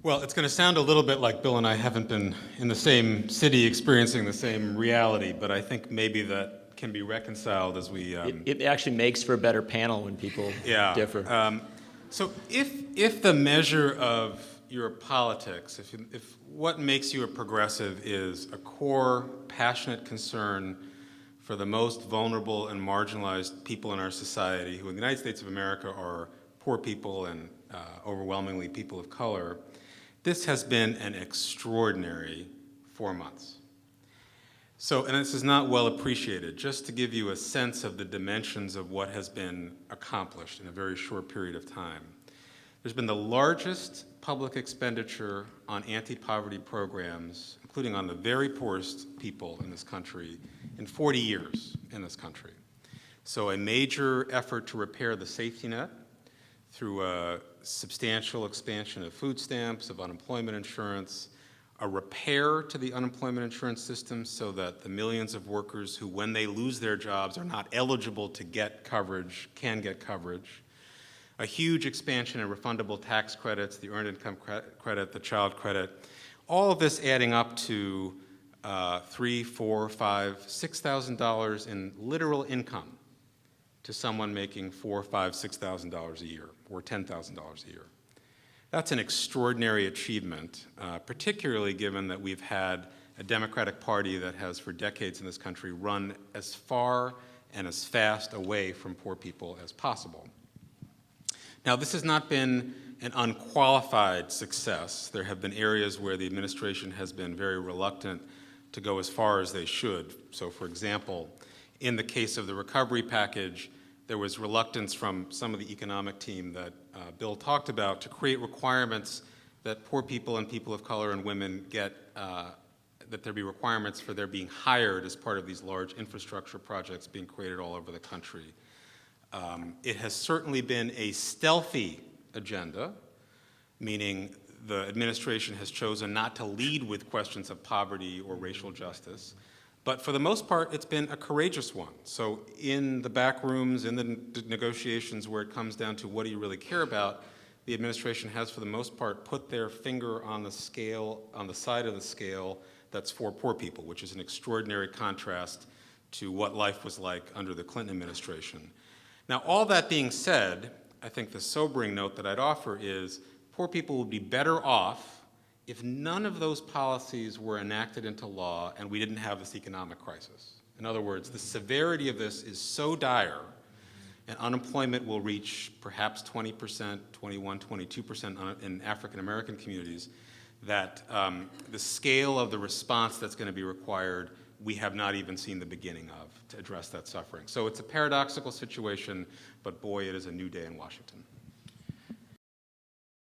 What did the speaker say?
Well, it's going to sound a little bit like Bill and I haven't been in the same city experiencing the same reality, but I think maybe that can be reconciled as we... It actually makes for a better panel when people differ. So if the measure of your politics, if what makes you a progressive is a core, passionate concern for the most vulnerable and marginalized people in our society, who in the United States of America are poor people and overwhelmingly people of color, this has been an extraordinary 4 months. So, and this is not well appreciated, just to give you a sense of the dimensions of what has been accomplished in a very short period of time. There's been the largest public expenditure on anti-poverty programs, including on the very poorest people in this country, in 40 years in this country. So a major effort to repair the safety net through a substantial expansion of food stamps, of unemployment insurance, a repair to the unemployment insurance system so that the millions of workers who, when they lose their jobs, are not eligible to get coverage, can get coverage, a huge expansion in refundable tax credits, the earned income credit, the child credit, all of this adding up to $3,000, $4,000, $5,000, $6,000 in literal income to someone making $4,000, $5,000, $6,000 a year, or $10,000 a year. That's an extraordinary achievement, particularly given that we've had a Democratic Party that has for decades in this country run as far and as fast away from poor people as possible. Now, this has not been an unqualified success. There have been areas where the administration has been very reluctant to go as far as they should. So, for example, in the case of the recovery package, there was reluctance from some of the economic team that Bill talked about to create requirements that poor people and people of color and women get, that there be requirements for their being hired as part of these large infrastructure projects being created all over the country. It has certainly been a stealthy agenda, meaning the administration has chosen not to lead with questions of poverty or racial justice. But for the most part, it's been a courageous one. So in the back rooms, in the negotiations where it comes down to what do you really care about, the administration has, for the most part, put their finger on the scale, on the side of the scale that's for poor people, which is an extraordinary contrast to what life was like under the Clinton administration. Now, all that being said, I think the sobering note that I'd offer is poor people would be better off if none of those policies were enacted into law and we didn't have this economic crisis. In other words, the severity of this is so dire, and unemployment will reach perhaps 20%, 21, 22% in African American communities, that the scale of the response that's going to be required, we have not even seen the beginning of to address that suffering. So it's a paradoxical situation, but boy, it is a new day in Washington.